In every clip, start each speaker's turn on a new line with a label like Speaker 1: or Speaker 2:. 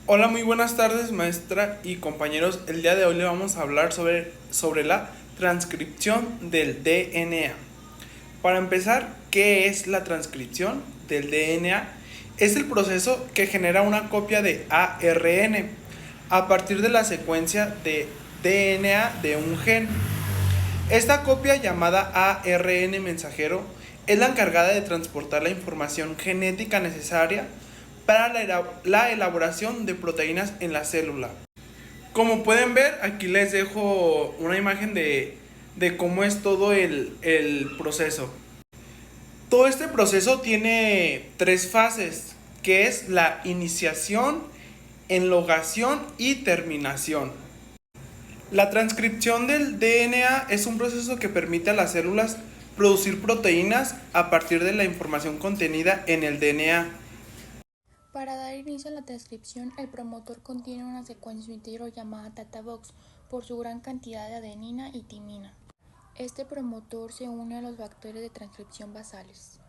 Speaker 1: Hola, muy buenas tardes, maestra y compañeros. El día de hoy le vamos a hablar sobre la transcripción del DNA. Para empezar, ¿qué es la transcripción del DNA? Es el proceso que genera una copia de ARN a partir de la secuencia de DNA de un gen. Esta copia, llamada ARN mensajero, es la encargada de transportar la información genética necesaria para la elaboración de proteínas en la célula. Como pueden ver, aquí les dejo una imagen de cómo es todo el proceso. Todo este proceso tiene tres fases, que es la iniciación, enlogación y terminación. La transcripción del DNA es un proceso que permite a las células producir proteínas a partir de la información contenida en el DNA.
Speaker 2: Para dar inicio a la transcripción, el promotor contiene una secuencia íntegro llamada Databox por su gran cantidad de adenina y timina. Este promotor se une a los factores de transcripción basales.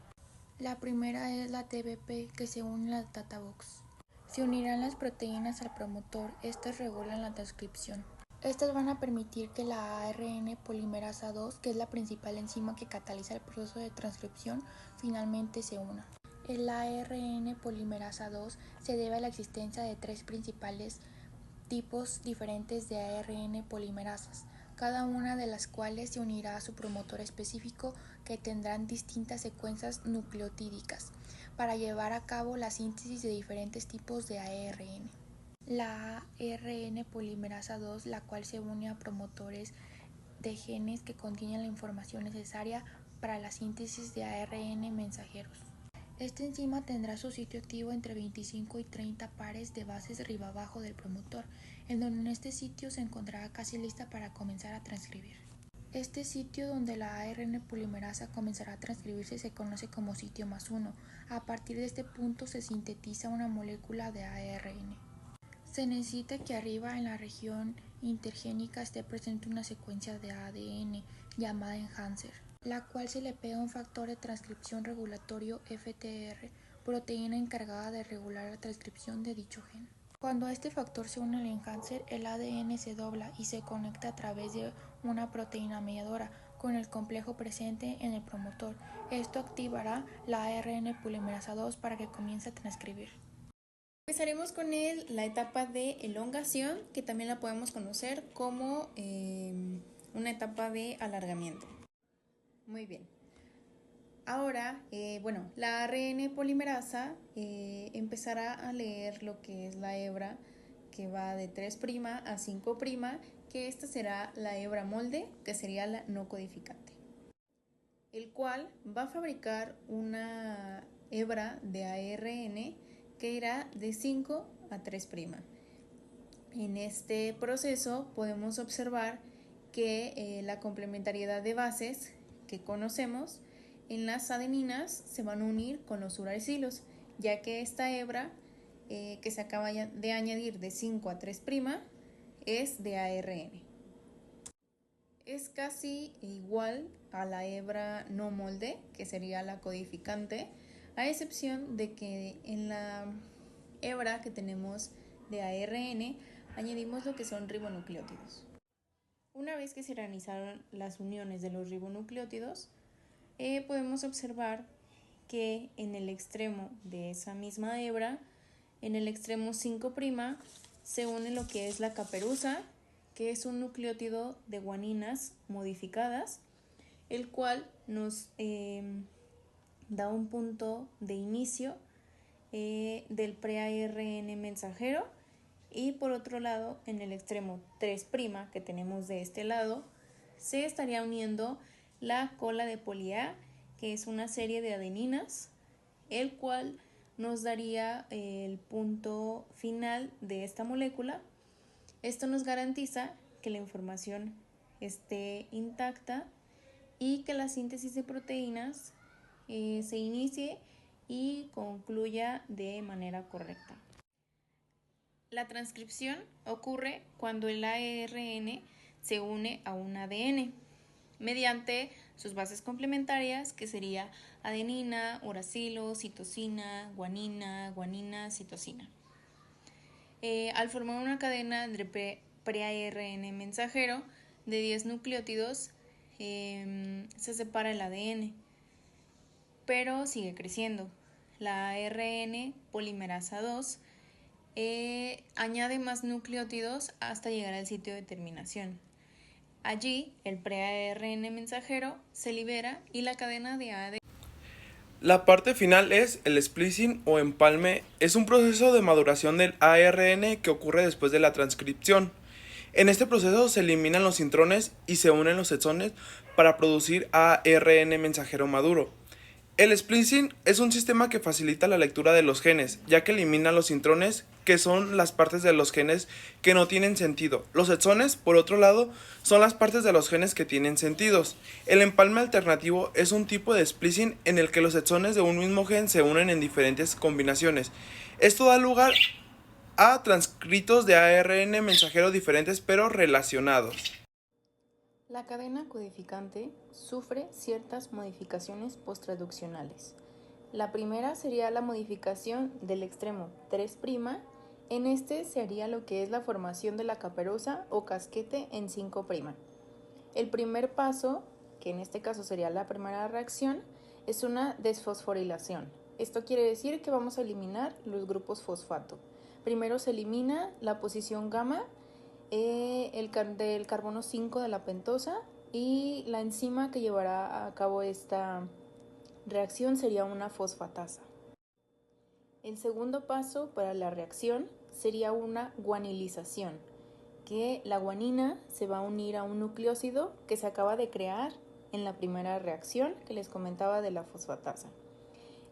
Speaker 2: La primera es la TBP, que se une a la Databox. Se unirán las proteínas al promotor, estas regulan la transcripción. Estas van a permitir que la ARN polimerasa 2, que es la principal enzima que cataliza el proceso de transcripción, finalmente se una. El ARN polimerasa 2 se debe a la existencia de tres principales tipos diferentes de ARN polimerasas, cada una de las cuales se unirá a su promotor específico, que tendrán distintas secuencias nucleotídicas para llevar a cabo la síntesis de diferentes tipos de ARN. La ARN polimerasa 2, la cual se une a promotores de genes que contienen la información necesaria para la síntesis de ARN mensajeros. Esta enzima tendrá su sitio activo entre 25 y 30 pares de bases arriba abajo del promotor, en donde en este sitio se encontrará casi lista para comenzar a transcribir. Este sitio donde la ARN polimerasa comenzará a transcribirse se conoce como sitio +1. A partir de este punto se sintetiza una molécula de ARN. Se necesita que arriba en la región intergénica esté presente una secuencia de ADN llamada enhancer, la cual se le pega un factor de transcripción regulatorio FTR, proteína encargada de regular la transcripción de dicho gen. Cuando este factor se une al enhancer, el ADN se dobla y se conecta a través de una proteína mediadora con el complejo presente en el promotor. Esto activará la ARN polimerasa 2 para que comience a transcribir.
Speaker 3: Empezaremos con la etapa de elongación, que también la podemos conocer como una etapa de alargamiento. Muy bien. Ahora, la ARN polimerasa empezará a leer lo que es la hebra, que va de 3' a 5', que esta será la hebra molde, que sería la no codificante, el cual va a fabricar una hebra de ARN que irá de 5 a 3'. En este proceso podemos observar que la complementariedad de bases que conocemos en las adeninas se van a unir con los uracilo, ya que esta hebra que se acaba de añadir de 5 a 3' es de ARN. Es casi igual a la hebra no molde, que sería la codificante, a excepción de que en la hebra que tenemos de ARN añadimos lo que son ribonucleótidos. Una vez que se realizaron las uniones de los ribonucleótidos, podemos observar que en el extremo de esa misma hebra, en el extremo 5', se une lo que es la caperuza, que es un nucleótido de guaninas modificadas, el cual nos da un punto de inicio del pre-ARN mensajero. Y por otro lado, en el extremo 3' que tenemos de este lado, se estaría uniendo la cola de poli A, que es una serie de adeninas, el cual nos daría el punto final de esta molécula. Esto nos garantiza que la información esté intacta y que la síntesis de proteínas se inicie y concluya de manera correcta. La transcripción ocurre cuando el ARN se une a un ADN mediante sus bases complementarias, que sería adenina, uracilo, citosina, guanina, citosina. Al formar una cadena de pre-ARN mensajero de 10 nucleótidos, se separa el ADN, pero sigue creciendo. La ARN polimerasa 2 añade más nucleótidos hasta llegar al sitio de terminación. Allí, el pre-ARN mensajero se libera y la cadena de ADN.
Speaker 1: La parte final es el splicing o empalme. Es un proceso de maduración del ARN que ocurre después de la transcripción. En este proceso se eliminan los intrones y se unen los exones para producir ARN mensajero maduro. El splicing es un sistema que facilita la lectura de los genes, ya que elimina los intrones, que son las partes de los genes que no tienen sentido. Los exones, por otro lado, son las partes de los genes que tienen sentidos. El empalme alternativo es un tipo de splicing en el que los exones de un mismo gen se unen en diferentes combinaciones. Esto da lugar a transcritos de ARN mensajero diferentes pero relacionados.
Speaker 3: La cadena codificante sufre ciertas modificaciones posttraduccionales. La primera sería la modificación del extremo 3'. En este se haría lo que es la formación de la caperuza o casquete en 5'. El primer paso, que en este caso sería la primera reacción, es una desfosforilación. Esto quiere decir que vamos a eliminar los grupos fosfato. Primero se elimina la posición gamma del carbono 5 de la pentosa, y la enzima que llevará a cabo esta reacción sería una fosfatasa. El segundo paso para la reacción sería una guanilización, que la guanina se va a unir a un nucleósido que se acaba de crear en la primera reacción que les comentaba de la fosfatasa.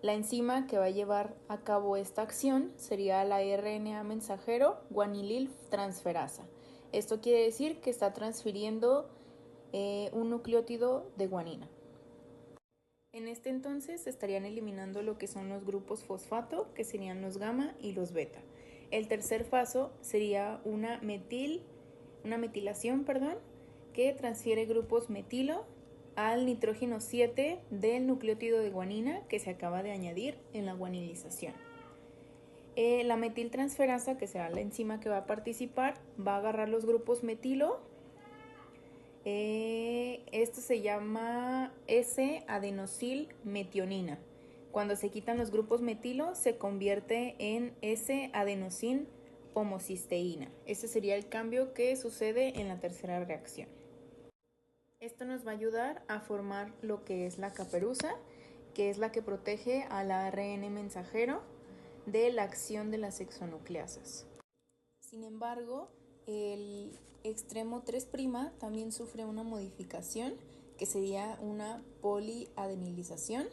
Speaker 3: La enzima que va a llevar a cabo esta acción sería la RNA mensajero guanililtransferasa. Esto quiere decir que está transfiriendo un nucleótido de guanina. En este entonces se estarían eliminando lo que son los grupos fosfato, que serían los gamma y los beta. El tercer paso sería una metilación, que transfiere grupos metilo al nitrógeno 7 del nucleótido de guanina que se acaba de añadir en la guanilización. La metiltransferasa, que será la enzima que va a participar, va a agarrar los grupos metilo. Esto se llama S-adenosilmetionina. Cuando se quitan los grupos metilo, se convierte en S-adenosin-homocisteína. Ese sería el cambio que sucede en la tercera reacción. Esto nos va a ayudar a formar lo que es la caperuza, que es la que protege al ARN mensajero de la acción de las exonucleasas. Sin embargo, el extremo 3' también sufre una modificación que sería una poliadenilización.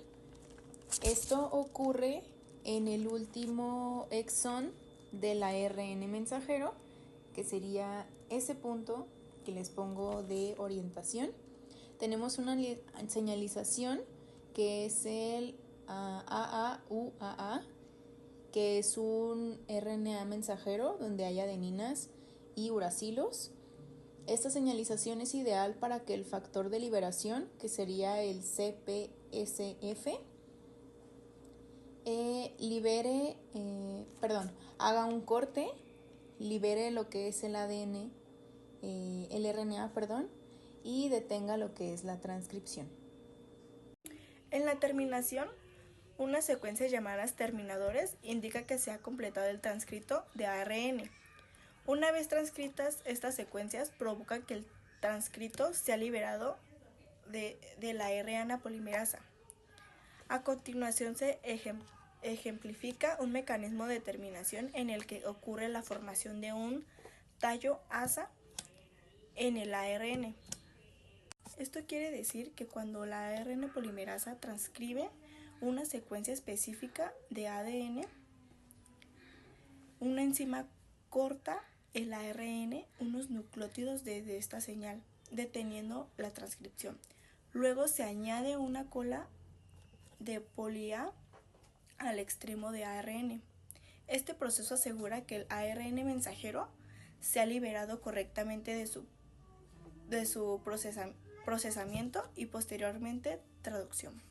Speaker 3: Esto ocurre en el último exón del ARN mensajero, que sería ese punto que les pongo de orientación. Tenemos una señalización que es el AAUAA, que es un RNA mensajero donde hay adeninas y uracilos. Esta señalización es ideal para que el factor de liberación, que sería el CPSF, haga un corte, libere lo que es el ADN, el RNA, y detenga lo que es la transcripción.
Speaker 4: En la terminación, unas secuencias llamadas terminadores indica que se ha completado el transcrito de ARN. Una vez transcritas, estas secuencias provocan que el transcrito sea liberado de la RNA polimerasa. A continuación se ejemplifica un mecanismo de terminación en el que ocurre la formación de un tallo asa en el ARN. Esto quiere decir que cuando la ARN polimerasa transcribe una secuencia específica de ADN, una enzima corta el ARN unos nucleótidos de esta señal, deteniendo la transcripción. Luego se añade una cola de poli-A al extremo de ARN. Este proceso asegura que el ARN mensajero se ha liberado correctamente de su procesamiento y posteriormente traducción.